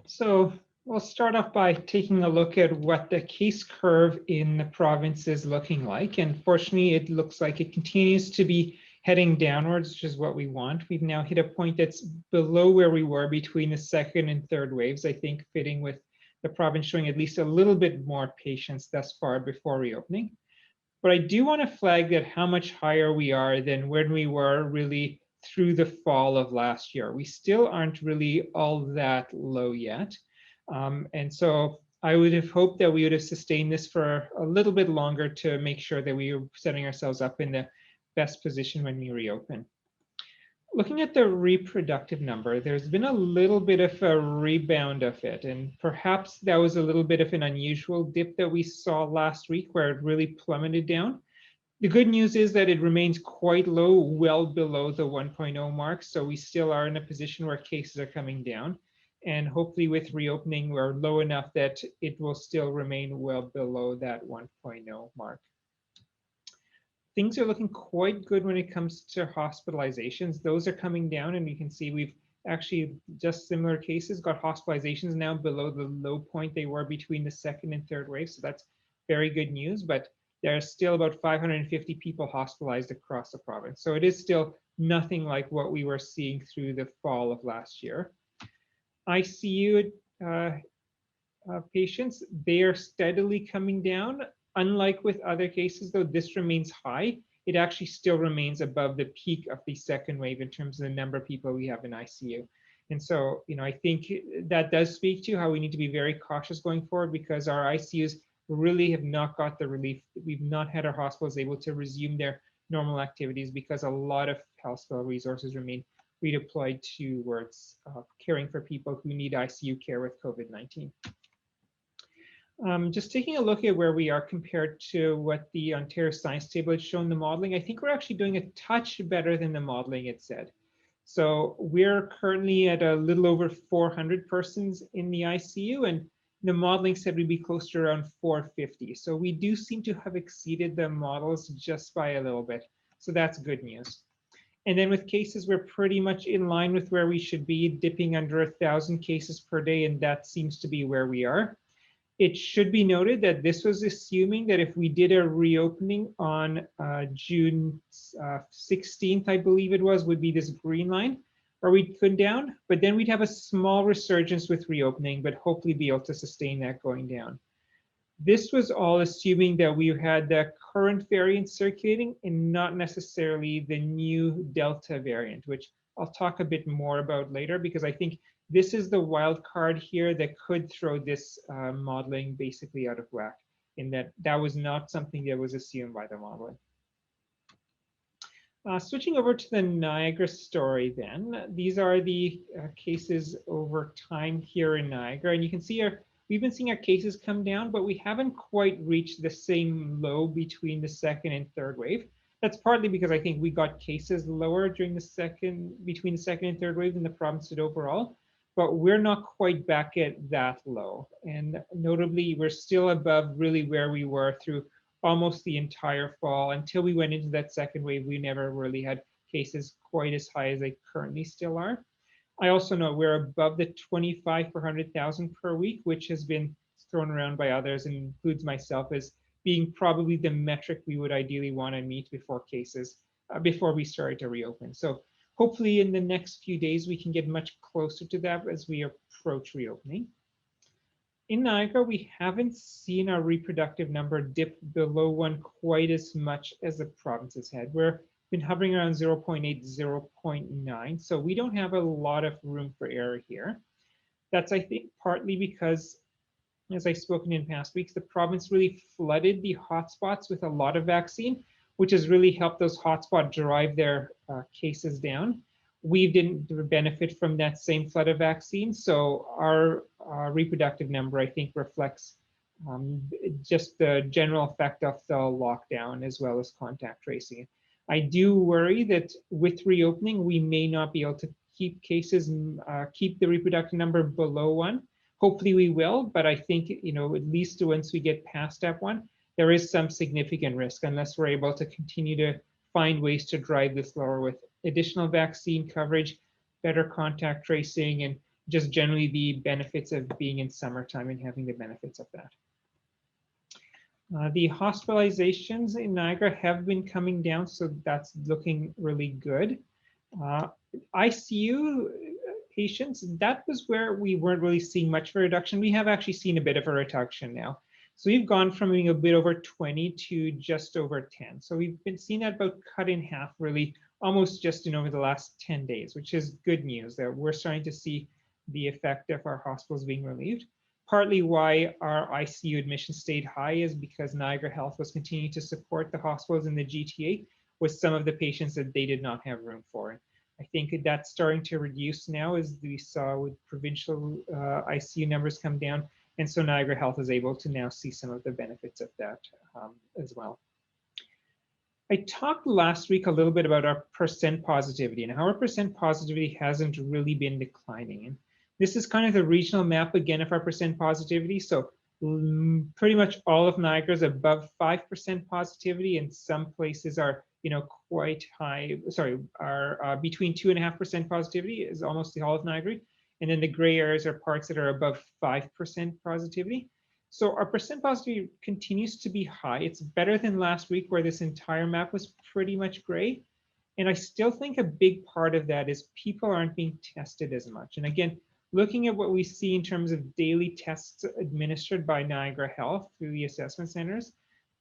So we'll start off by taking a look at what the case curve in the province is looking like. And fortunately, it looks like it continues to be heading downwards, which is what we want. We've now hit a point that's below where we were between the second and third waves, I think fitting with the province showing at least a little bit more patience thus far before reopening. But I do want to flag that how much higher we are than when we were really through the fall of last year. We still aren't really all that low yet. And so I would have hoped that we would have sustained this for a little bit longer to make sure that we were setting ourselves up in the best position when we reopen. Looking at the reproductive number, there's been a little bit of a rebound of it, and perhaps that was a little bit of an unusual dip that we saw last week where it really plummeted down. The good news is that it remains quite low, well below the 1.0 mark, so we still are in a position where cases are coming down. And hopefully with reopening, we're low enough that it will still remain well below that 1.0 mark. Things are looking quite good when it comes to hospitalizations. Those are coming down, and you can see we've actually just similar cases got hospitalizations now below the low point they were between the second and third wave. So that's very good news, but there are still about 550 people hospitalized across the province. So it is still nothing like what we were seeing through the fall of last year. ICU patients, they are steadily coming down. Unlike with other cases, though, this remains high. It actually still remains above the peak of the second wave in terms of the number of people we have in ICU. And so, I think that does speak to how we need to be very cautious going forward, because our ICUs really have not got the relief. We've not had our hospitals able to resume their normal activities because a lot of hospital resources remain redeployed towards caring for people who need ICU care with COVID-19. Just taking a look at where we are compared to what the Ontario Science Table had shown the modeling, I think we're actually doing a touch better than the modeling had said. So we're currently at a little over 400 persons in the ICU, and the modeling said we'd be close to around 450. So we do seem to have exceeded the models just by a little bit. So that's good news. And then with cases, we're pretty much in line with where we should be, dipping under 1,000 cases per day, and that seems to be where we are. It should be noted that this was assuming that if we did a reopening on June 16th, I believe it was, would be this green line, where we'd come down, but then we'd have a small resurgence with reopening, but hopefully be able to sustain that going down. This was all assuming that we had the current variant circulating and not necessarily the new Delta variant, which I'll talk a bit more about later, because I think this is the wild card here that could throw this modeling basically out of whack, in that that was not something that was assumed by the modeling. Switching over to the Niagara story then, these are the cases over time here in Niagara, and you can see we've been seeing our cases come down, but we haven't quite reached the same low between the second and third wave. That's partly because I think we got cases lower during between the second and third wave than the province did overall, but we're not quite back at that low. And notably, we're still above really where we were through almost the entire fall. Until we went into that second wave, we never really had cases quite as high as they currently still are. I also know we're above the 25 per 100,000 per week, which has been thrown around by others and includes myself as being probably the metric we would ideally want to meet before before we started to reopen. So hopefully in the next few days, we can get much closer to that as we approach reopening. In Niagara, we haven't seen our reproductive number dip below 1 quite as much as the province has had. We've been hovering around 0.8, 0.9, so we don't have a lot of room for error here. That's, I think, partly because, as I've spoken in past weeks, the province really flooded the hotspots with a lot of vaccine, which has really helped those hotspots drive their cases down. We didn't benefit from that same flood of vaccine, so our reproductive number, I think, reflects just the general effect of the lockdown as well as contact tracing. I do worry that with reopening, we may not be able to keep the reproductive number below 1. Hopefully we will, but I think, at least once we get past step 1, there is some significant risk unless we're able to continue to find ways to drive this lower with additional vaccine coverage, better contact tracing, and just generally the benefits of being in summertime and having the benefits of that. The hospitalizations in Niagara have been coming down, so that's looking really good. ICU patients, that was where we weren't really seeing much of a reduction. We have actually seen a bit of a reduction now. So we've gone from being a bit over 20 to just over 10. So we've been seeing that about cut in half, really, almost just in over the last 10 days, which is good news that we're starting to see the effect of our hospitals being relieved. Partly why our ICU admission stayed high is because Niagara Health was continuing to support the hospitals in the GTA with some of the patients that they did not have room for. I think that's starting to reduce now, as we saw with provincial ICU numbers come down. And so Niagara Health is able to now see some of the benefits of that as well. I talked last week a little bit about our percent positivity and how our percent positivity hasn't really been declining. And this is kind of the regional map again of our percent positivity. So pretty much all of Niagara is above 5% positivity, and some places are, quite high. Sorry, are between 2.5% positivity is almost the whole of Niagara, and then the gray areas are parts that are above 5% positivity. So our percent positivity continues to be high. It's better than last week, where this entire map was pretty much gray. And I still think a big part of that is people aren't being tested as much. And again, looking at what we see in terms of daily tests administered by Niagara Health through the assessment centers,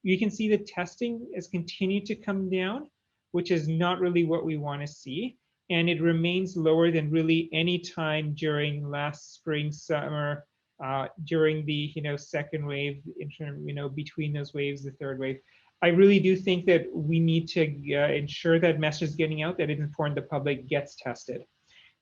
you can see the testing has continued to come down, which is not really what we want to see. And it remains lower than really any time during last spring, summer, during the second wave, between those waves, the third wave. I really do think that we need to ensure that message is getting out, that it's important the public gets tested.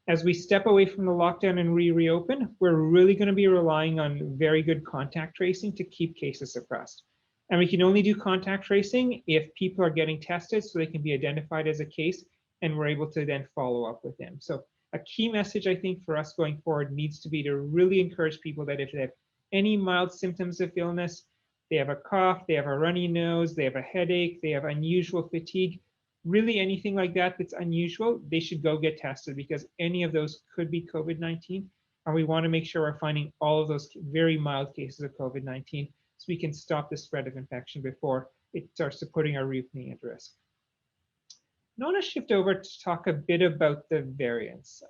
As we step away from the lockdown and reopen, we're really going to be relying on very good contact tracing to keep cases suppressed. And we can only do contact tracing if people are getting tested so they can be identified as a case, and we're able to then follow up with them. So a key message, I think, for us going forward needs to be to really encourage people that if they have any mild symptoms of illness, they have a cough, they have a runny nose, they have a headache, they have unusual fatigue, really anything like that that's unusual, they should go get tested, because any of those could be COVID-19. And we want to make sure we're finding all of those very mild cases of COVID-19 so we can stop the spread of infection before it starts putting our reopening at risk. I want to shift over to talk a bit about the variants.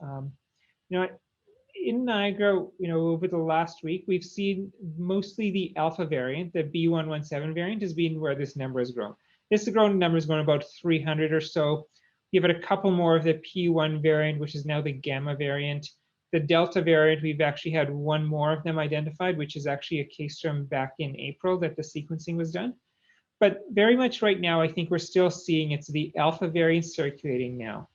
In Niagara, over the last week, we've seen mostly the Alpha variant, the B117 variant, has been where this number has grown. This number has grown about 300 or so. Give it a couple more of the P1 variant, which is now the Gamma variant. The Delta variant, we've actually had one more of them identified, which is actually a case from back in April that the sequencing was done. But very much right now, I think we're still seeing it's the Alpha variant circulating now.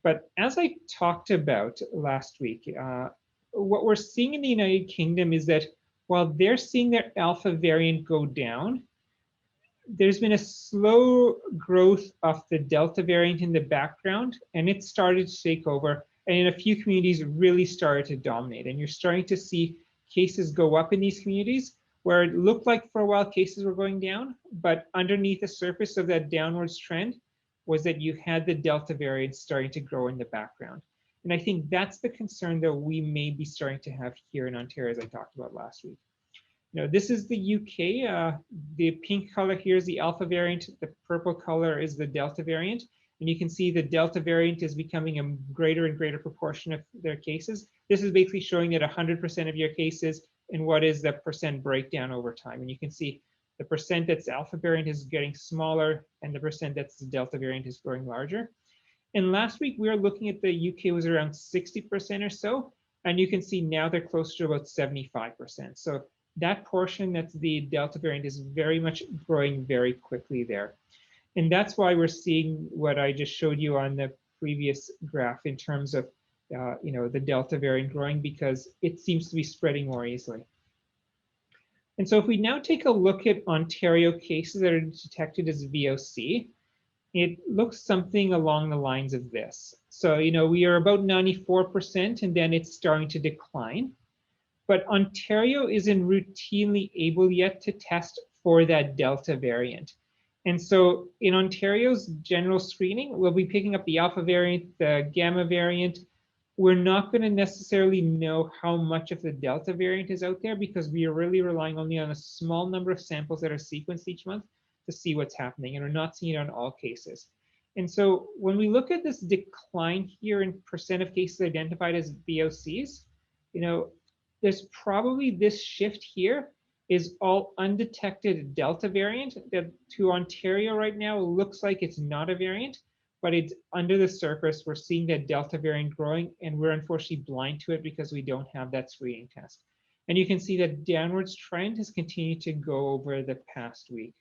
But as I talked about last week, what we're seeing in the United Kingdom is that while they're seeing their Alpha variant go down, there's been a slow growth of the Delta variant in the background, and it started to take over. And in a few communities, really started to dominate. And you're starting to see cases go up in these communities where it looked like for a while cases were going down, but underneath the surface of that downwards trend was that you had the Delta variant starting to grow in the background. And I think that's the concern that we may be starting to have here in Ontario, as I talked about last week. This is the UK. The pink color here is the Alpha variant. The purple color is the Delta variant. And you can see the Delta variant is becoming a greater and greater proportion of their cases. This is basically showing that 100% of your cases and what is the percent breakdown over time. And you can see the percent that's Alpha variant is getting smaller, and the percent that's the Delta variant is growing larger. And last week, we were looking at the UK was around 60% or so. And you can see now they're close to about 75%. So that portion that's the Delta variant is very much growing very quickly there. And that's why we're seeing what I just showed you on the previous graph in terms of the Delta variant growing, because it seems to be spreading more easily. And so if we now take a look at Ontario cases that are detected as VOC, it looks something along the lines of this. So, we are about 94%, and then it's starting to decline. But Ontario isn't routinely able yet to test for that Delta variant. And so in Ontario's general screening, we'll be picking up the Alpha variant, the Gamma variant. we're not going to necessarily know how much of the Delta variant is out there because we are really relying only on a small number of samples that are sequenced each month to see what's happening, and we're not seeing it on all cases. And so when we look at this decline here in percent of cases identified as VOCs, there's probably this shift here is all undetected Delta variant that to Ontario right now looks like it's not a variant, but it's under the surface. We're seeing that Delta variant growing, and we're unfortunately blind to it because we don't have that screening test. And you can see that downwards trend has continued to go over the past week.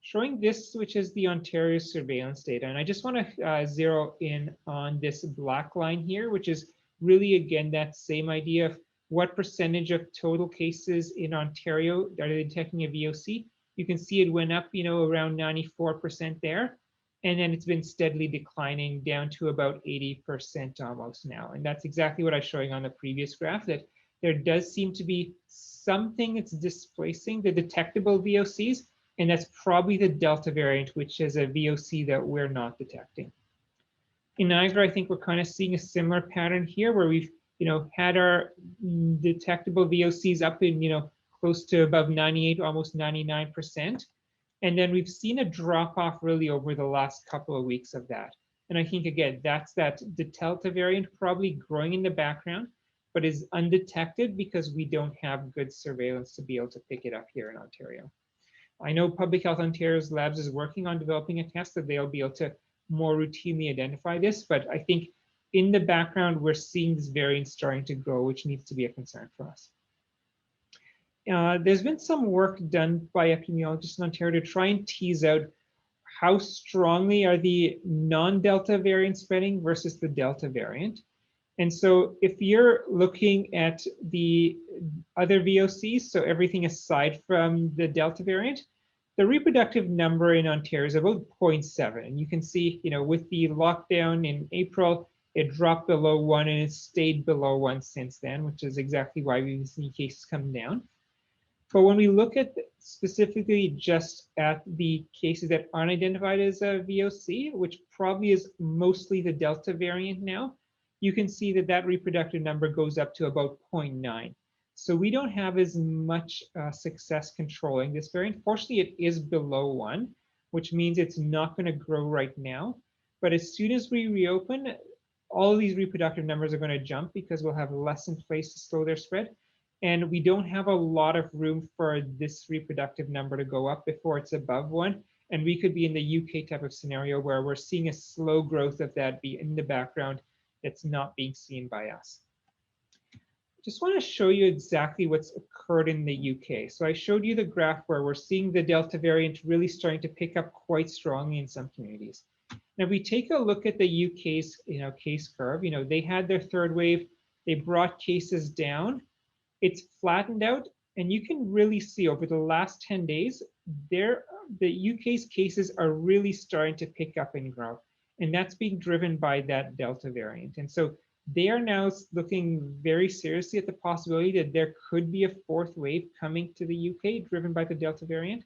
Showing this, which is the Ontario surveillance data. And I just want to zero in on this black line here, which is really, again, that same idea of what percentage of total cases in Ontario are detecting a VOC. You can see it went up, around 94% there. And then it's been steadily declining down to about 80% almost now. And that's exactly what I was showing on the previous graph, that there does seem to be something that's displacing the detectable VOCs. And that's probably the Delta variant, which is a VOC that we're not detecting. In Niagara, I think we're kind of seeing a similar pattern here where we've, had our detectable VOCs up in, close to above 98, almost 99%. And then we've seen a drop off really over the last couple of weeks of that. And I think, again, that's that the Delta variant probably growing in the background, but is undetected because we don't have good surveillance to be able to pick it up here in Ontario. I know Public Health Ontario's labs is working on developing a test that they'll be able to more routinely identify this, but I think in the background, we're seeing this variant starting to grow, which needs to be a concern for us. There's been some work done by epidemiologists in Ontario to try and tease out how strongly are the non-Delta variants spreading versus the Delta variant. And so if you're looking at the other VOCs, so everything aside from the Delta variant, the reproductive number in Ontario is about 0.7. And you can see, with the lockdown in April, it dropped below 1 and it's stayed below 1 since then, which is exactly why we've seen cases come down. But when we look at specifically just at the cases that aren't identified as a VOC, which probably is mostly the Delta variant now, you can see that that reproductive number goes up to about 0.9. So we don't have as much success controlling this variant. Fortunately, it is below 1, which means it's not going to grow right now. But as soon as we reopen, all of these reproductive numbers are going to jump because we'll have less in place to slow their spread. And we don't have a lot of room for this reproductive number to go up before it's above 1. And we could be in the UK type of scenario where we're seeing a slow growth of that be in the background that's not being seen by us. Just want to show you exactly what's occurred in the UK. So I showed you the graph where we're seeing the Delta variant really starting to pick up quite strongly in some communities. Now, if we take a look at the UK's case curve, they had their third wave, they brought cases down, it's flattened out, and you can really see over the last 10 days, the UK's cases are really starting to pick up and grow. And that's being driven by that Delta variant. And so they are now looking very seriously at the possibility that there could be a fourth wave coming to the UK driven by the Delta variant.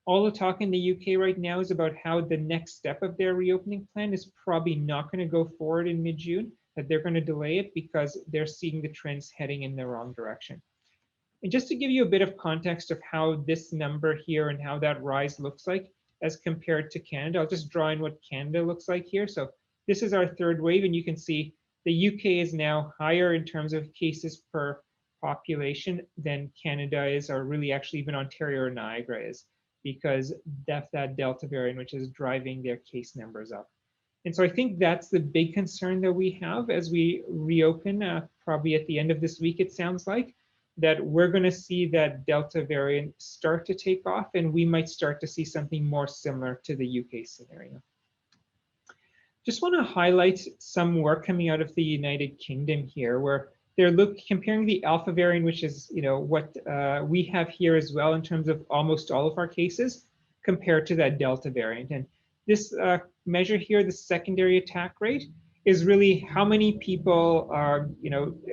All the talk in the UK right now is about how the next step of their reopening plan is probably not going to go forward in mid-June, that they're going to delay it because they're seeing the trends heading in the wrong direction. And just to give you a bit of context of how this number here and how that rise looks like as compared to Canada, I'll just draw in what Canada looks like here. So this is our third wave, and you can see the UK is now higher in terms of cases per population than Canada is, or really actually even Ontario or Niagara is, because that's that Delta variant, which is driving their case numbers up. And so I think that's the big concern that we have as we reopen, probably at the end of this week, it sounds like, that we're going to see that Delta variant start to take off, and we might start to see something more similar to the UK scenario. Just want to highlight some work coming out of the United Kingdom here, where they're comparing the Alpha variant, which is what we have here as well in terms of almost all of our cases, compared to that Delta variant. And this measure here, the secondary attack rate, is really how many people are,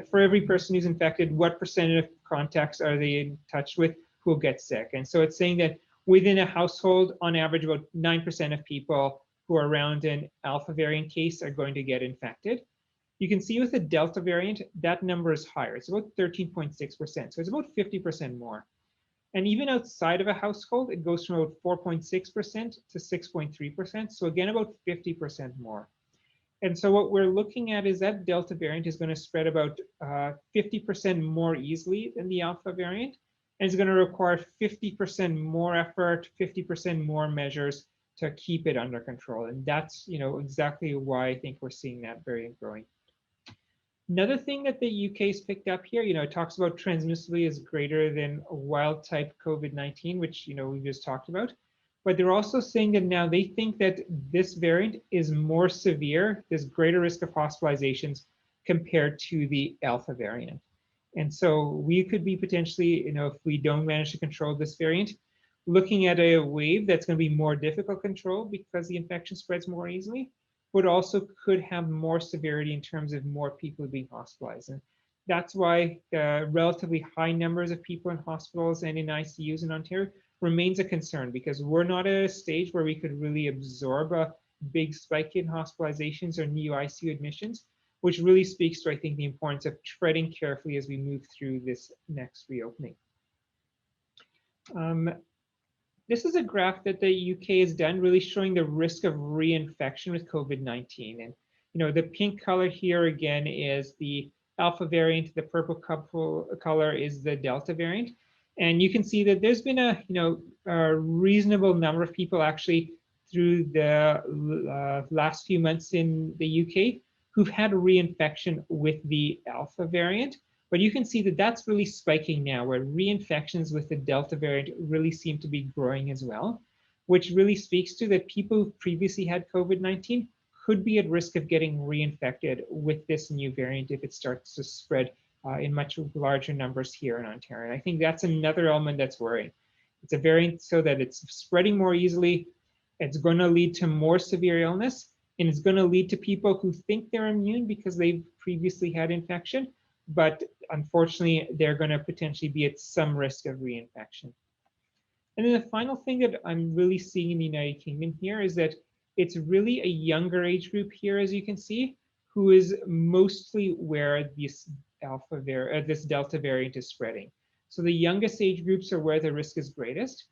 for every person who's infected, what percentage of contacts are they in touch with who will get sick. And so it's saying that within a household, on average, about 9% of people who are around an Alpha variant case are going to get infected. You can see with the Delta variant, that number is higher. It's about 13.6%. So it's about 50% more. And even outside of a household, it goes from about 4.6% to 6.3%. So again, about 50% more. And so what we're looking at is that Delta variant is going to spread about 50% more easily than the Alpha variant. And it's going to require 50% more effort, 50% more measures to keep it under control. And that's, exactly why I think we're seeing that variant growing. Another thing that the UK has picked up here, it talks about transmissibility is greater than wild type COVID-19, which, we just talked about. But they're also saying that now they think that this variant is more severe, there's greater risk of hospitalizations compared to the Alpha variant. And so we could be potentially, if we don't manage to control this variant, looking at a wave that's going to be more difficult to control because the infection spreads more easily, but also could have more severity in terms of more people being hospitalized. And that's why relatively high numbers of people in hospitals and in ICUs in Ontario remains a concern, because we're not at a stage where we could really absorb a big spike in hospitalizations or new ICU admissions, which really speaks to, I think, the importance of treading carefully as we move through this next reopening. This is a graph that the UK has done, really showing the risk of reinfection with COVID-19. And the pink color here again is the Alpha variant, the purple color is the Delta variant. And you can see that there's been a reasonable number of people actually through the last few months in the UK who've had a reinfection with the Alpha variant. But you can see that that's really spiking now, where reinfections with the Delta variant really seem to be growing as well, which really speaks to that people who previously had COVID-19 could be at risk of getting reinfected with this new variant if it starts to spread in much larger numbers here in Ontario. And I think that's another element that's worrying. It's a variant so that it's spreading more easily, it's going to lead to more severe illness, and it's going to lead to people who think they're immune because they've previously had infection, but unfortunately, they're going to potentially be at some risk of reinfection. And then the final thing that I'm really seeing in the United Kingdom here is that it's really a younger age group here, as you can see, who is mostly where this Delta variant is spreading. So the youngest age groups are where the risk is greatest.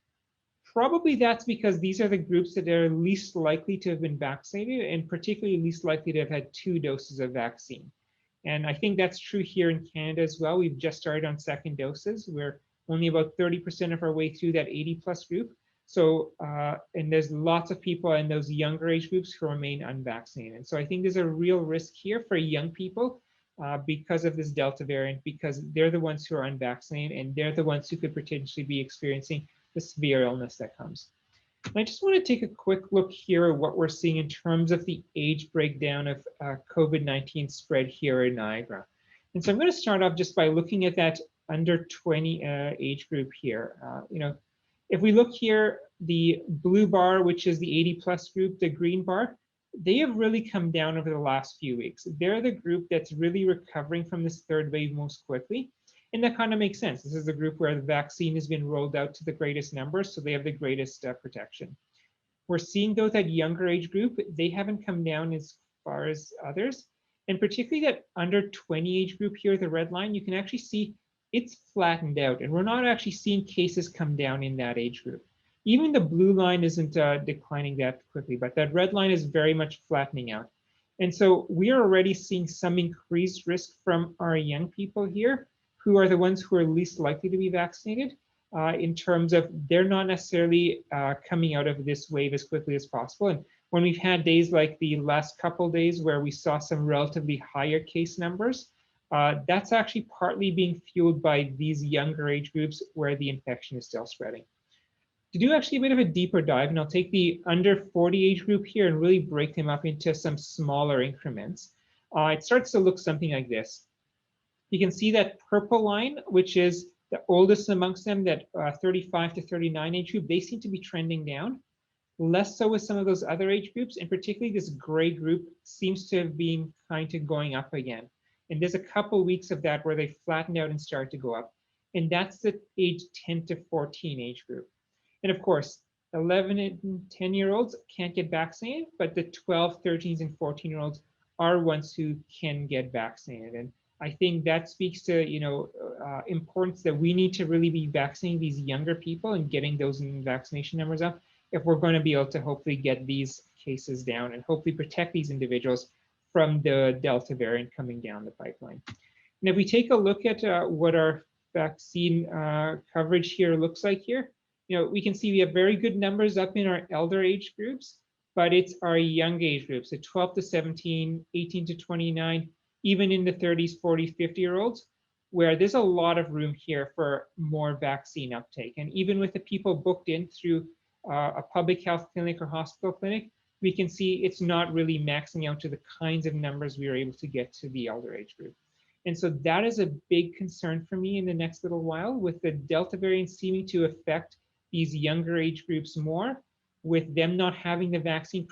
Probably that's because these are the groups that are least likely to have been vaccinated, and particularly least likely to have had 2 doses of vaccine. And I think that's true here in Canada as well. We've just started on second doses. We're only about 30% of our way through that 80+ group. So, and there's lots of people in those younger age groups who remain unvaccinated. And so I think there's a real risk here for young people because of this Delta variant, because they're the ones who are unvaccinated, and they're the ones who could potentially be experiencing the severe illness that comes. I just want to take a quick look here at what we're seeing in terms of the age breakdown of COVID-19 spread here in Niagara. And so I'm going to start off just by looking at that under 20 age group here. If we look here, the blue bar, which is the 80+ group, the green bar, they have really come down over the last few weeks. They're the group that's really recovering from this third wave most quickly. And that kind of makes sense. This is the group where the vaccine has been rolled out to the greatest numbers, so they have the greatest protection. We're seeing though that younger age group, they haven't come down as far as others. And particularly that under 20 age group here, the red line, you can actually see it's flattened out, and we're not actually seeing cases come down in that age group. Even the blue line isn't declining that quickly, but that red line is very much flattening out. And so we are already seeing some increased risk from our young people here, who are the ones who are least likely to be vaccinated, in terms of they're not necessarily coming out of this wave as quickly as possible. And when we've had days like the last couple days where we saw some relatively higher case numbers, that's actually partly being fueled by these younger age groups where the infection is still spreading. To do actually a bit of a deeper dive, and I'll take the under 40 age group here and really break them up into some smaller increments, it starts to look something like this. You can see that purple line, which is the oldest amongst them, that 35 to 39 age group, they seem to be trending down. Less so with some of those other age groups, and particularly this gray group seems to have been kind of going up again. And there's a couple weeks of that where they flattened out and start to go up. And that's the age 10 to 14 age group. And of course, 11 and 10-year-olds can't get vaccinated, but the 12, 13s, and 14-year-olds are ones who can get vaccinated. And I think that speaks to, importance that we need to really be vaccinating these younger people and getting those vaccination numbers up if we're going to be able to hopefully get these cases down and hopefully protect these individuals from the Delta variant coming down the pipeline. And if we take a look at what our vaccine coverage here looks like here, we can see we have very good numbers up in our elder age groups, but it's our young age groups, so 12 to 17, 18 to 29, even in the 30s, 40s, 50-year-olds, where there's a lot of room here for more vaccine uptake. And even with the people booked in through a public health clinic or hospital clinic, we can see it's not really maxing out to the kinds of numbers we are able to get to the elder age group. And so that is a big concern for me in the next little while, with the Delta variant seeming to affect these younger age groups more, with them not having the vaccine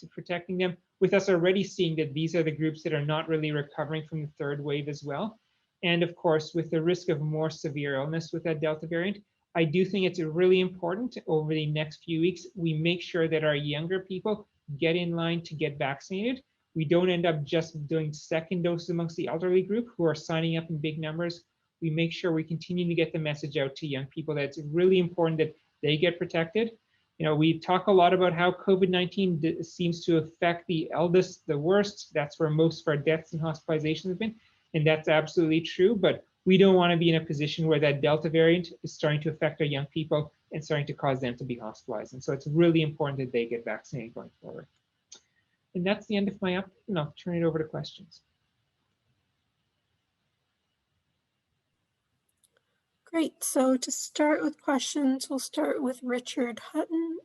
protecting them, with us already seeing that these are the groups that are not really recovering from the third wave as well. And of course, with the risk of more severe illness with that Delta variant, I do think it's really important over the next few weeks, we make sure that our younger people get in line to get vaccinated. We don't end up just doing second doses amongst the elderly group who are signing up in big numbers. We make sure we continue to get the message out to young people that it's really important that they get protected. We talk a lot about how COVID-19 seems to affect the eldest the worst. That's where most of our deaths and hospitalizations have been. And that's absolutely true. But we don't want to be in a position where that Delta variant is starting to affect our young people and starting to cause them to be hospitalized. And so it's really important that they get vaccinated going forward. And that's the end of my update, and I'll turn it over to questions. Great. So to start with questions, we'll start with Richard Hutton,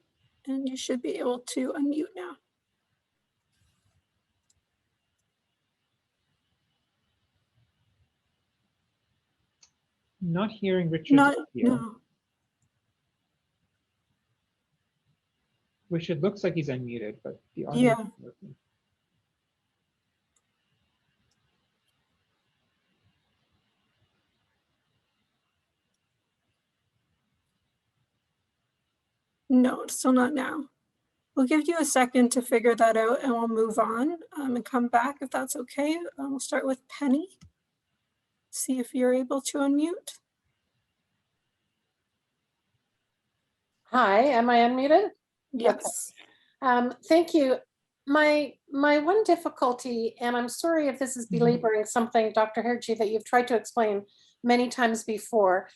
and you should be able to unmute now. I'm not hearing Richard's audio. No. Richard looks like he's unmuted, but the audio isn't working. No, still not now. We'll give you a second to figure that out, and we'll move on and come back if that's okay. We'll start with Penny. See if you're able to unmute. Hi, am I unmuted? Yes. Okay. Thank you. My one difficulty, and I'm sorry if this is belaboring something, Dr. Hergy, that you've tried to explain many times before,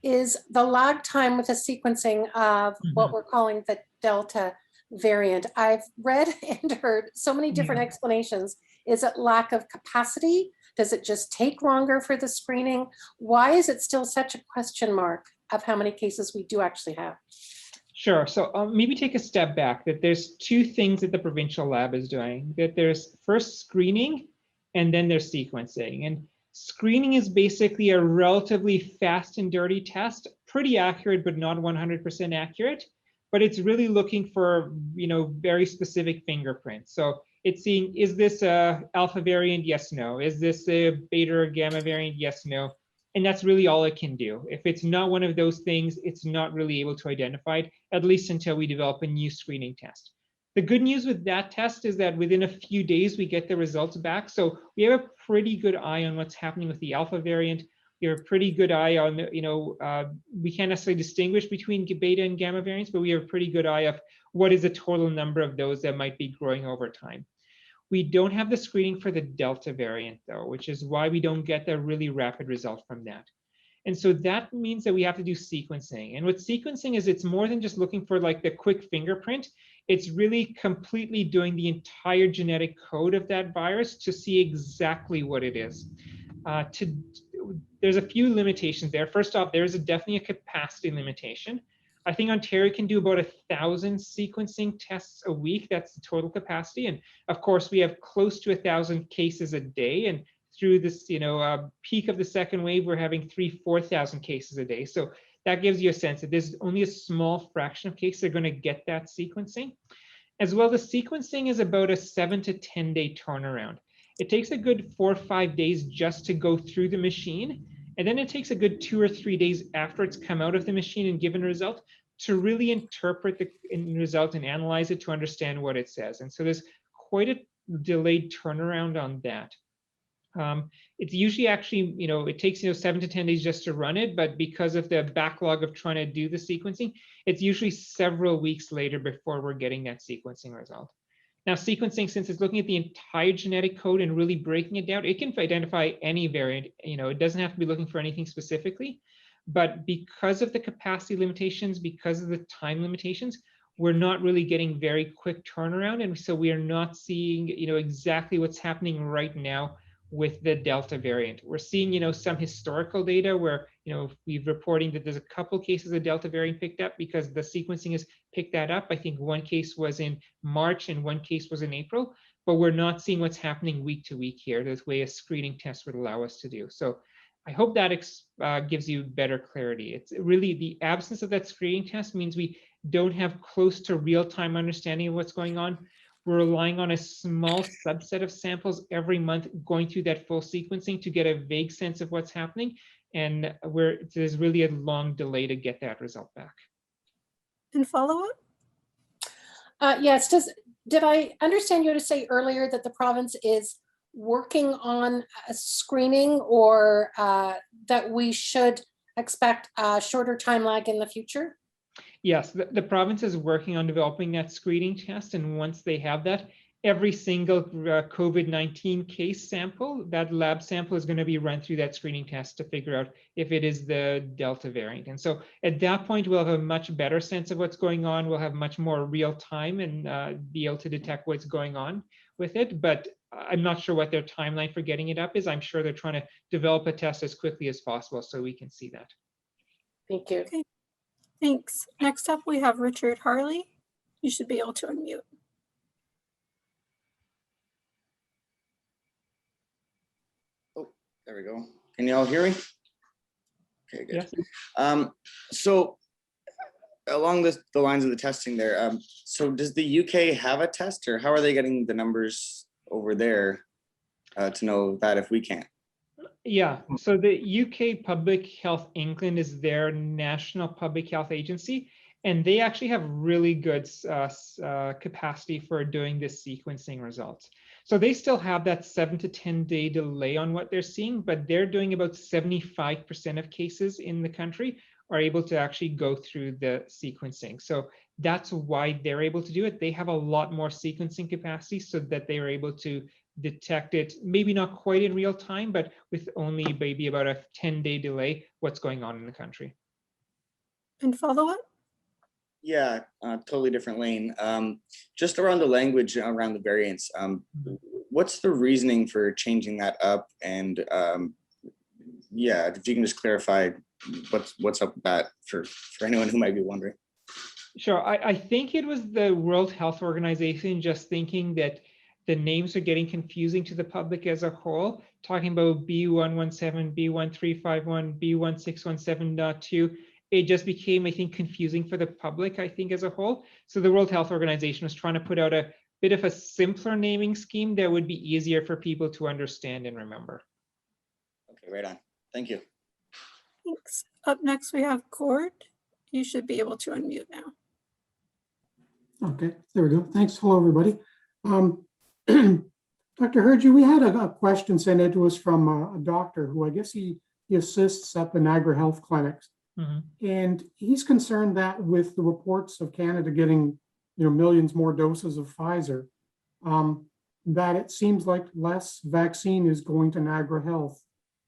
is the lag time with the sequencing of what we're calling the Delta variant. I've read and heard so many different explanations. Is it lack of capacity? Does it just take longer for the screening? Why is it still such a question mark of how many cases we do actually have? Sure. So maybe take a step back, that there's two things that the Provincial lab is doing, that there's first screening and then there's sequencing. And screening is basically a relatively fast and dirty test, pretty accurate, but not 100% accurate. But it's really looking for, very specific fingerprints. So it's seeing, is this a alpha variant? Yes, no. Is this a beta or gamma variant? Yes, no. And that's really all it can do. If it's not one of those things, it's not really able to identify it, at least until we develop a new screening test. The good news with that test is that within a few days, we get the results back. So we have a pretty good eye on what's happening with the alpha variant. We have a pretty good eye on, we can't necessarily distinguish between beta and gamma variants, but we have a pretty good eye of what is the total number of those that might be growing over time. We don't have the screening for the Delta variant, though, which is why we don't get the really rapid result from that. And so that means that we have to do sequencing. And what sequencing is, it's more than just looking for like the quick fingerprint. It's really completely doing the entire genetic code of that virus to see exactly what it is. There's a few limitations there. First off, there's definitely a capacity limitation. I think Ontario can do about 1,000 sequencing tests a week. That's the total capacity. And of course, we have close to 1,000 cases a day. And through this, peak of the second wave, we're having 3,000 to 4,000 cases a day. So that gives you a sense that there's only a small fraction of cases that are going to get that sequencing. As well, the sequencing is about a 7 to 10 day turnaround. It takes a good 4 or 5 days just to go through the machine. And then it takes a good 2 or 3 days after it's come out of the machine and given a result to really interpret the result and analyze it to understand what it says. And so there's quite a delayed turnaround on that. It's usually actually, it takes 7 to 10 days just to run it, but because of the backlog of trying to do the sequencing, it's usually several weeks later before we're getting that sequencing result. Now, sequencing, since it's looking at the entire genetic code and really breaking it down, it can identify any variant. It doesn't have to be looking for anything specifically, but because of the capacity limitations, because of the time limitations, we're not really getting very quick turnaround, and so we are not seeing, exactly what's happening right now with the Delta variant. We're seeing, some historical data where, we're reporting that there's a couple cases of Delta variant picked up because the sequencing has picked that up. I think one case was in March and one case was in April, but we're not seeing what's happening week to week here. This way a screening test would allow us to do. So I hope that gives you better clarity. It's really the absence of that screening test means we don't have close to real-time understanding of what's going on. We're relying on a small subset of samples every month going through that full sequencing to get a vague sense of what's happening. And there's really a long delay to get that result back. And follow-up? Yes, did I understand you to say earlier that the province is working on a screening, or that we should expect a shorter time lag in the future? Yes, the province is working on developing that screening test, and once they have that, every single COVID-19 case sample, that lab sample is going to be run through that screening test to figure out if it is the Delta variant. And so at that point, we'll have a much better sense of what's going on. We'll have much more real time and be able to detect what's going on with it. But I'm not sure what their timeline for getting it up is. I'm sure they're trying to develop a test as quickly as possible so we can see that. Thank you. Okay, thanks. Next up, we have Richard Harley. You should be able to unmute. There we go. Can you all hear me? Okay, good. Yes. So along the lines of the testing there, so does the UK have a test, or how are they getting the numbers over there to know that if we can't? Yeah, so the UK Public Health England is their national public health agency, and they actually have really good capacity for doing this sequencing results. So they still have that 7 to 10 day delay on what they're seeing, but they're doing about 75% of cases in the country are able to actually go through the sequencing. So that's why they're able to do it. They have a lot more sequencing capacity so that they are able to detect it, maybe not quite in real time, but with only maybe about a 10-day delay, what's going on in the country. And follow up? Yeah, totally different lane. Just around the language around the variants, what's the reasoning for changing that up? And yeah, if you can just clarify what's up with that for anyone who might be wondering. Sure, I think it was the World Health Organization just thinking that the names are getting confusing to the public as a whole, talking about B117, B1351, B1617.2. It just became, I think, confusing for the public, I think, as a whole. So the World Health Organization was trying to put out a bit of a simpler naming scheme that would be easier for people to understand and remember. Okay, right on. Thank you. Thanks. Up next, we have Cord. You should be able to unmute now. Okay, there we go. Thanks. Hello, everybody. Dr. Hergy, we had a question sent in to us from a doctor who I guess he assists at the Niagara Health Clinics. Mm-hmm. And he's concerned that with the reports of Canada getting millions more doses of Pfizer, that it seems like less vaccine is going to Niagara Health.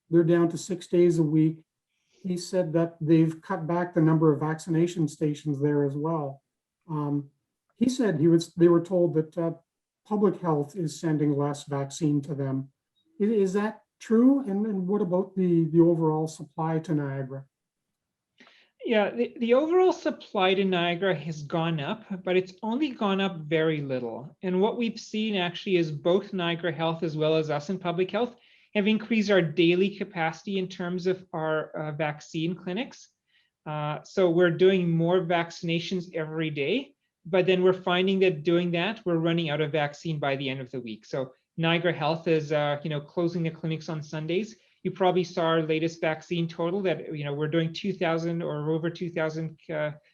They're down to 6 days a week. He said that they've cut back the number of vaccination stations there as well. He said they were told that public health is sending less vaccine to them. Is that true? And what about the overall supply to Niagara? Yeah, the overall supply to Niagara has gone up, but it's only gone up very little. And what we've seen actually is both Niagara Health as well as us in public health have increased our daily capacity in terms of our vaccine clinics. So we're doing more vaccinations every day, but then we're finding that doing that, we're running out of vaccine by the end of the week. So Niagara Health is closing the clinics on Sundays. You probably saw our latest vaccine total that we're doing 2,000 or over 2,000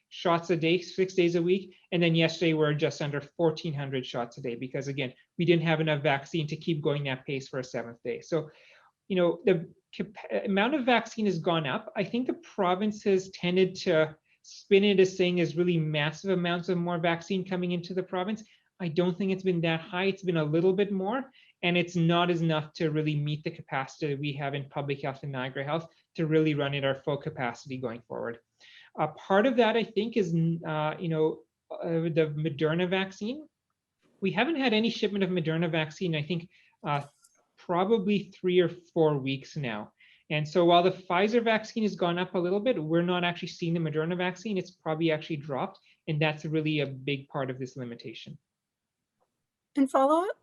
shots a day, 6 days a week. And then yesterday we're just under 1,400 shots a day because again, we didn't have enough vaccine to keep going that pace for a 7th day. So, the amount of vaccine has gone up. I think the province has tended to spin it as saying there's really massive amounts of more vaccine coming into the province. I don't think it's been that high. It's been a little bit more, and it's not enough to really meet the capacity that we have in public health and Niagara Health to really run at our full capacity going forward. Part of that, I think, is the Moderna vaccine. We haven't had any shipment of Moderna vaccine, I think, probably 3 or 4 weeks now. And so while the Pfizer vaccine has gone up a little bit, we're not actually seeing the Moderna vaccine. It's probably actually dropped, and that's really a big part of this limitation. And follow up?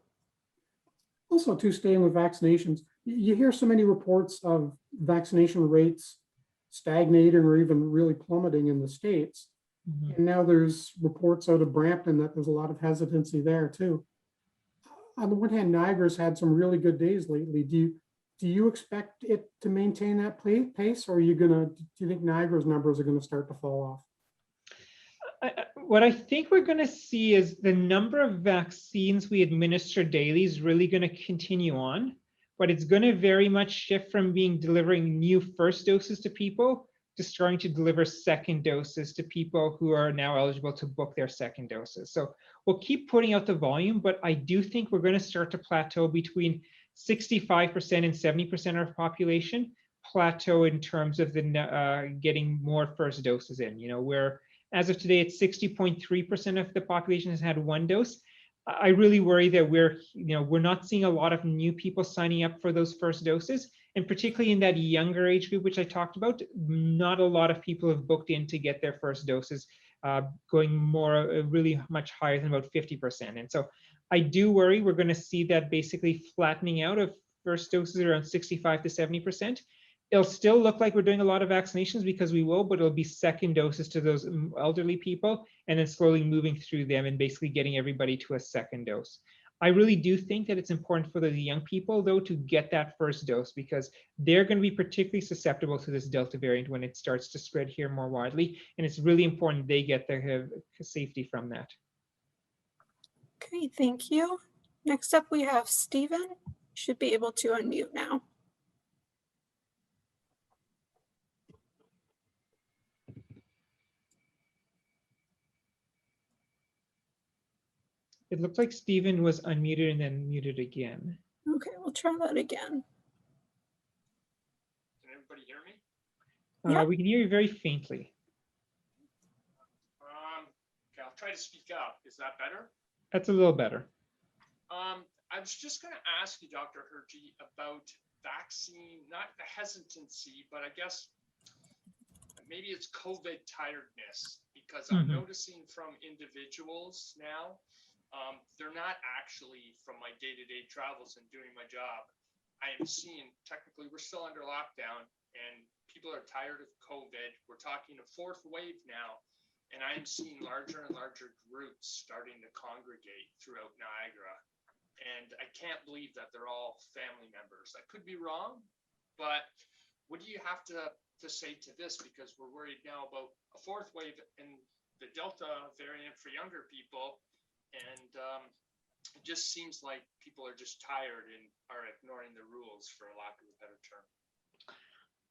Also, to staying with vaccinations, you hear so many reports of vaccination rates stagnating or even really plummeting in the States. Mhm. And now there's reports out of Brampton that there's a lot of hesitancy there too. On the one hand, Niagara's had some really good days lately. Do you expect it to maintain that pace, or do you think Niagara's numbers are gonna start to fall off? What I think we're going to see is the number of vaccines we administer daily is really going to continue on, but it's going to very much shift from delivering new first doses to people to starting to deliver second doses to people who are now eligible to book their second doses. So we'll keep putting out the volume, but I do think we're going to start to plateau between 65% and 70% of our population plateau in terms of the getting more first doses in. Where as of today, it's 60.3% of the population has had 1 dose. I really worry that we're not seeing a lot of new people signing up for those first doses, and particularly in that younger age group, which I talked about, not a lot of people have booked in to get their first doses, going really much higher than about 50%. And so I do worry we're going to see that basically flattening out of first doses around 65 to 70%. It'll still look like we're doing a lot of vaccinations because we will, but it'll be second doses to those elderly people and then slowly moving through them and basically getting everybody to a second dose. I really do think that it's important for the young people, though, to get that first dose because they're going to be particularly susceptible to this Delta variant when it starts to spread here more widely. And it's really important they get their safety from that. Okay, thank you. Next up, we have Stephen. Should be able to unmute now. It looks like Stephen was unmuted and then muted again. Okay, we'll try that again. Can everybody hear me? Yeah. We can hear you very faintly. Okay, I'll try to speak up. Is that better? That's a little better. I was just going to ask you, Dr. Hergy, about vaccine, not the hesitancy, but I guess maybe it's COVID tiredness, because I'm noticing from individuals now, they're not actually from my day-to-day travels and doing my job. I am seeing, technically, we're still under lockdown and people are tired of COVID. We're talking a 4th wave now, and I'm seeing larger and larger groups starting to congregate throughout Niagara. And I can't believe that they're all family members. I could be wrong, but what do you have to say to this? Because we're worried now about a 4th wave and the Delta variant for younger people. And it just seems like people are just tired and are ignoring the rules, for a lack of a better term.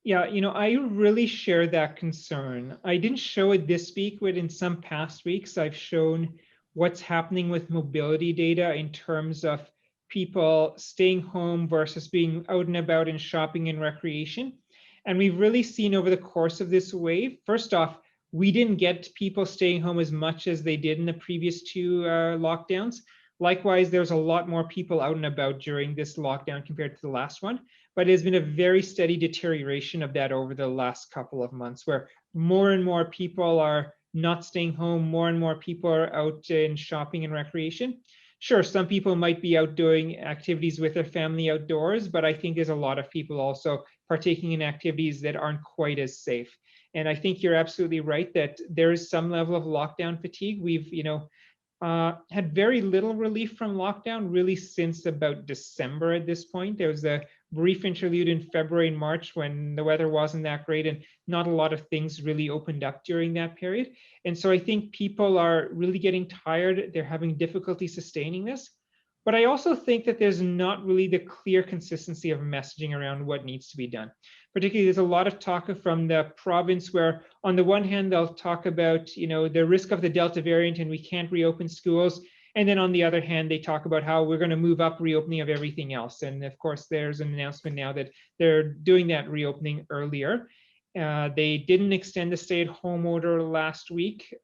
Yeah, I really share that concern. I didn't show it this week, but in some past weeks, I've shown what's happening with mobility data in terms of people staying home versus being out and about and shopping and recreation. And we've really seen over the course of this wave, first off, we didn't get people staying home as much as they did in the previous 2 lockdowns. Likewise, there's a lot more people out and about during this lockdown compared to the last one. But there's been a very steady deterioration of that over the last couple of months, where more and more people are not staying home, more and more people are out in shopping and recreation. Sure, some people might be out doing activities with their family outdoors, but I think there's a lot of people also partaking in activities that aren't quite as safe. And I think you're absolutely right that there is some level of lockdown fatigue. We've, had very little relief from lockdown really since about December at this point. There was a brief interlude in February and March when the weather wasn't that great and not a lot of things really opened up during that period. And so I think people are really getting tired. They're having difficulty sustaining this. But I also think that there's not really the clear consistency of messaging around what needs to be done. Particularly, there's a lot of talk from the province where on the one hand, they'll talk about, the risk of the Delta variant and we can't reopen schools. And then on the other hand, they talk about how we're going to move up reopening of everything else. And of course, there's an announcement now that they're doing that reopening earlier. They didn't extend the stay-at-home order last week.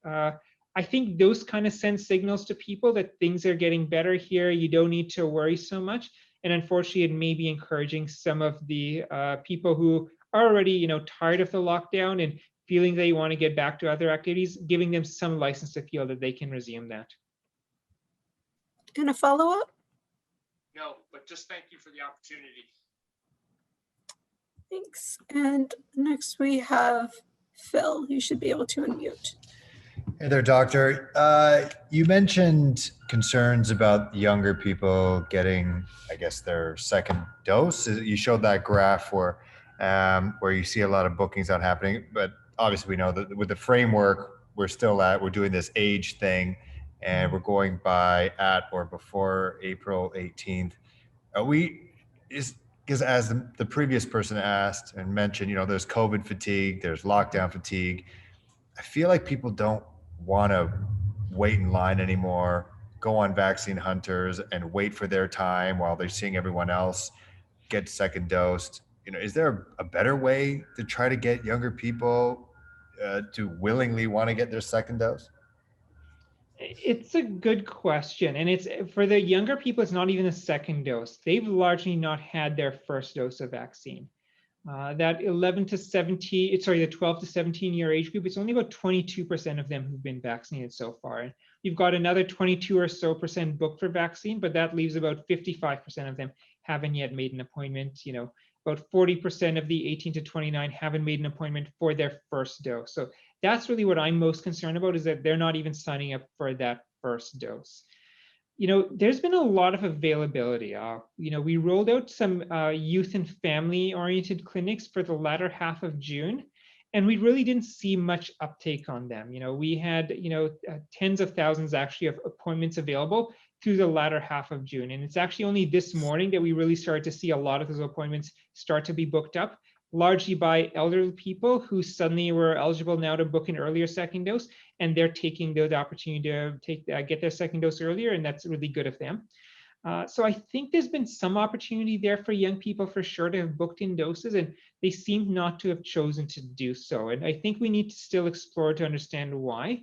I think those kind of send signals to people that things are getting better here. You don't need to worry so much. And unfortunately, it may be encouraging some of the people who are already, tired of the lockdown and feeling they want to get back to other activities, giving them some license to feel that they can resume that. And a follow-up? No, but just thank you for the opportunity. Thanks. And next we have Phil. You should be able to unmute. Hey there, doctor. You mentioned concerns about younger people getting, I guess, their second dose. You showed that graph where you see a lot of bookings not happening, but obviously we know that with the framework, we're doing this age thing, and we're going by at or before April 18th. Because as the previous person asked and mentioned, there's COVID fatigue, there's lockdown fatigue. I feel like people don't want to wait in line anymore, go on vaccine hunters and wait for their time while they're seeing everyone else get second dosed. Is there a better way to try to get younger people to willingly want to get their second dose? It's a good question. And it's for the younger people, it's not even a second dose. They've largely not had their first dose of vaccine. That 12 to 17 year age group, it's only about 22% of them who've been vaccinated so far. And you've got another 22 or so percent booked for vaccine, but that leaves about 55% of them haven't yet made an appointment. About 40% of the 18 to 29 haven't made an appointment for their first dose. So that's really what I'm most concerned about, is that they're not even signing up for that first dose. There's been a lot of availability. We rolled out some youth and family-oriented clinics for the latter half of June, and we really didn't see much uptake on them. We had, tens of thousands actually of appointments available through the latter half of June. And it's actually only this morning that we really started to see a lot of those appointments start to be booked up, largely by elderly people who suddenly were eligible now to book an earlier second dose, and they're taking the opportunity to get their second dose earlier, and that's really good of them. So I think there's been some opportunity there for young people for sure to have booked in doses, and they seem not to have chosen to do so. And I think we need to still explore to understand why.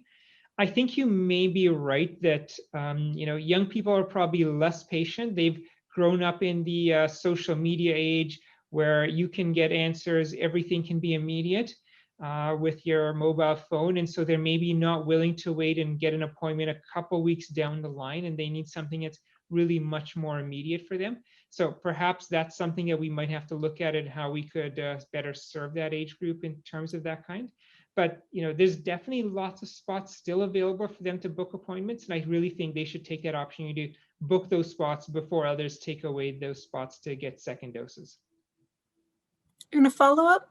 I think you may be right that young people are probably less patient. They've grown up in the social media age where you can get answers, everything can be immediate with your mobile phone. And so they're maybe not willing to wait and get an appointment a couple weeks down the line, and they need something that's really much more immediate for them. So perhaps that's something that we might have to look at and how we could better serve that age group in terms of that kind. But there's definitely lots of spots still available for them to book appointments. And I really think they should take that opportunity to book those spots before others take away those spots to get second doses. And a follow-up?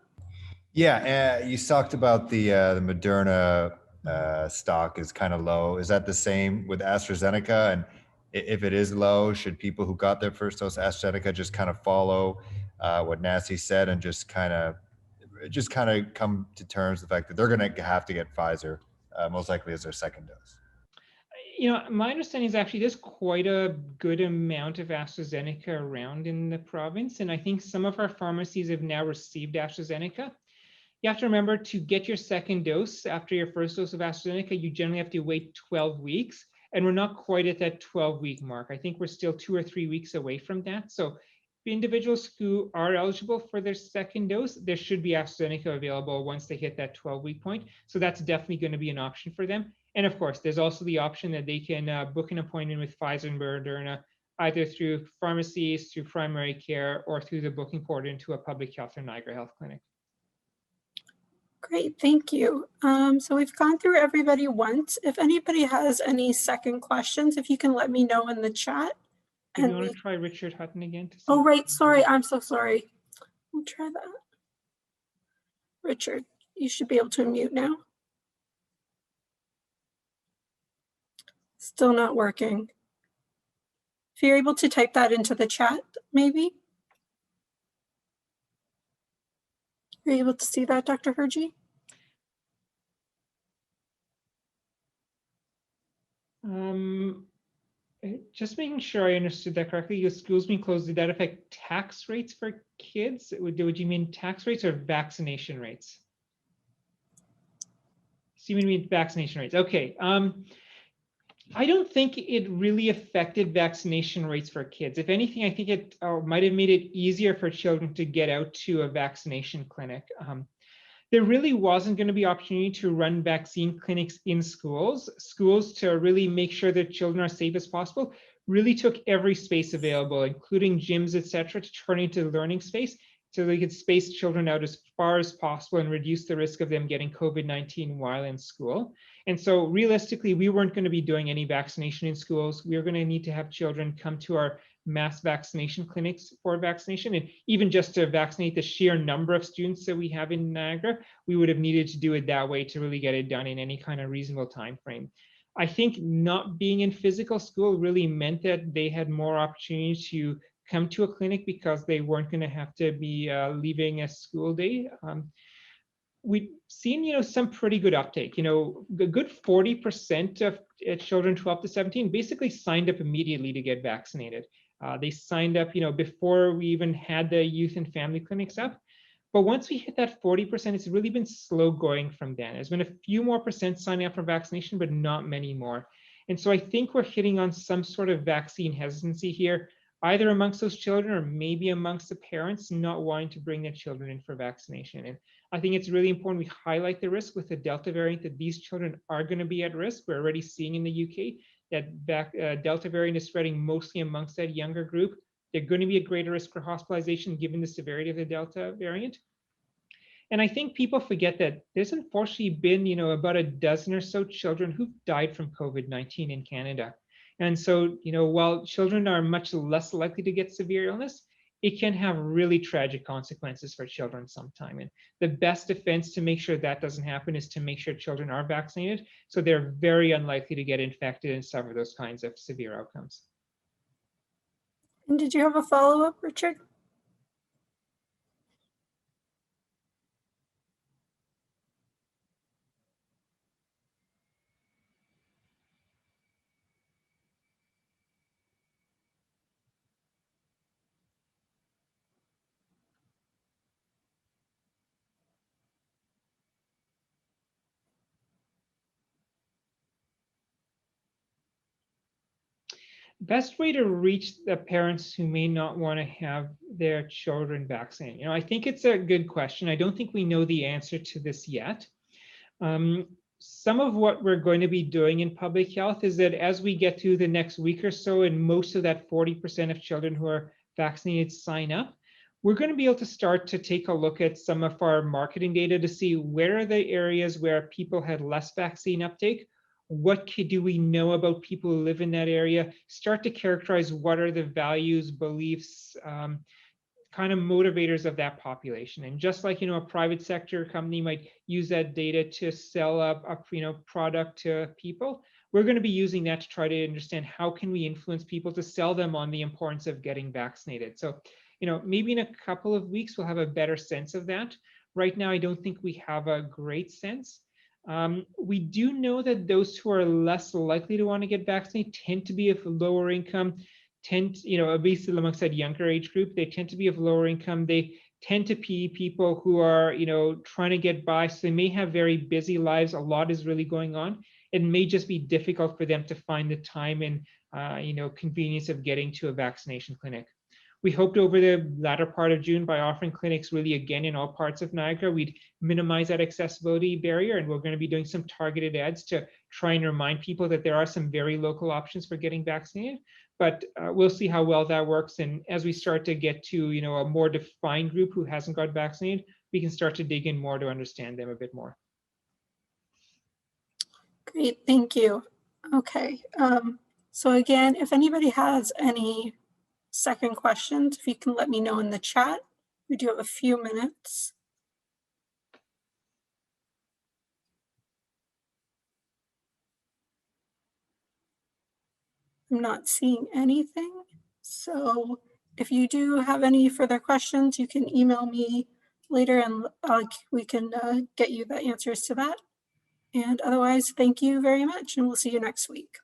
Yeah, you talked about the Moderna stock is kind of low. Is that the same with AstraZeneca? And if it is low, should people who got their first dose AstraZeneca just kind of follow what Nancy said and just kind of come to terms with the fact that they're going to have to get Pfizer most likely as their second dose? My understanding is actually there's quite a good amount of AstraZeneca around in the province, and I think some of our pharmacies have now received AstraZeneca. You have to remember, to get your second dose after your first dose of AstraZeneca, you generally have to wait 12 weeks, and we're not quite at that 12-week mark. I think we're still 2 or 3 weeks away from that. So individuals who are eligible for their second dose, there should be AstraZeneca available once they hit that 12-week point. So that's definitely going to be an option for them. And of course, there's also the option that they can book an appointment with Pfizer and Moderna, either through pharmacies, through primary care, or through the booking portal into a public health or Niagara Health Clinic. Great, thank you. So we've gone through everybody once. If anybody has any second questions, if you can let me know in the chat, Maybe And you want we, to try Richard Hutton again to see. oh, right, sorry, I'm so sorry. We'll try that. Richard, you should be able to unmute now. Still not working. If you're able to type that into the chat, maybe. You're able to see that, Dr. Hergy? Just making sure I understood that correctly. Your schools being closed, did that affect tax rates for kids? Would you mean tax rates or vaccination rates? So you mean vaccination rates? Okay. I don't think it really affected vaccination rates for kids. If anything, I think it might have made it easier for children to get out to a vaccination clinic. There really wasn't going to be opportunity to run vaccine clinics in schools. Schools, to really make sure that children are safe as possible, really took every space available, including gyms, etc., to turn into learning space so they could space children out as far as possible and reduce the risk of them getting COVID-19 while in school. And so realistically, we weren't going to be doing any vaccination in schools. We were going to need to have children come to our mass vaccination clinics for vaccination. And even just to vaccinate the sheer number of students that we have in Niagara, we would have needed to do it that way to really get it done in any kind of reasonable time frame. I think not being in physical school really meant that they had more opportunity to come to a clinic because they weren't going to have to be leaving a school day. We've seen, some pretty good uptake. A good 40% of children 12 to 17 basically signed up immediately to get vaccinated. They signed up, before we even had the youth and family clinics up. But once we hit that 40%, it's really been slow going from then. There's been a few more percent signing up for vaccination, but not many more. And so I think we're hitting on some sort of vaccine hesitancy here, either amongst those children or maybe amongst the parents not wanting to bring their children in for vaccination. And I think it's really important we highlight the risk with the Delta variant that these children are going to be at risk. We're already seeing in the UK that Delta variant is spreading mostly amongst that younger group. They're going to be at greater risk for hospitalization given the severity of the Delta variant. And I think people forget that there's unfortunately been, about a dozen or so children who've died from COVID-19 in Canada. And so, while children are much less likely to get severe illness, it can have really tragic consequences for children sometime. And the best defense to make sure that doesn't happen is to make sure children are vaccinated, so they're very unlikely to get infected and suffer those kinds of severe outcomes. And did you have a follow-up, Richard? Best way to reach the parents who may not want to have their children vaccinated? I think it's a good question. I don't think we know the answer to this yet. Some of what we're going to be doing in public health is that as we get through the next week or so, and most of that 40% of children who are vaccinated sign up, we're going to be able to start to take a look at some of our marketing data to see where are the areas where people had less vaccine uptake. What do we know about people who live in that area? Start to characterize what are the values, beliefs, kind of motivators of that population. And just like, a private sector company might use that data to sell a product to people, we're going to be using that to try to understand how can we influence people to sell them on the importance of getting vaccinated. So, maybe in a couple of weeks, we'll have a better sense of that. Right now, I don't think we have a great sense. We do know that those who are less likely to want to get vaccinated tend to be of lower income, at least amongst that younger age group, they tend to be of lower income. They tend to be people who are, trying to get by. So they may have very busy lives. A lot is really going on. It may just be difficult for them to find the time and, convenience of getting to a vaccination clinic. We hoped over the latter part of June, by offering clinics really again in all parts of Niagara, we'd minimize that accessibility barrier. And we're going to be doing some targeted ads to try and remind people that there are some very local options for getting vaccinated. But we'll see how well that works. And as we start to get to, a more defined group who hasn't got vaccinated, we can start to dig in more to understand them a bit more. Great, thank you. Okay, so again, if anybody has any second questions, if you can let me know in the chat. We do have a few minutes. I'm not seeing anything. So if you do have any further questions, you can email me later and we can get you the answers to that. And otherwise, thank you very much, and we'll see you next week.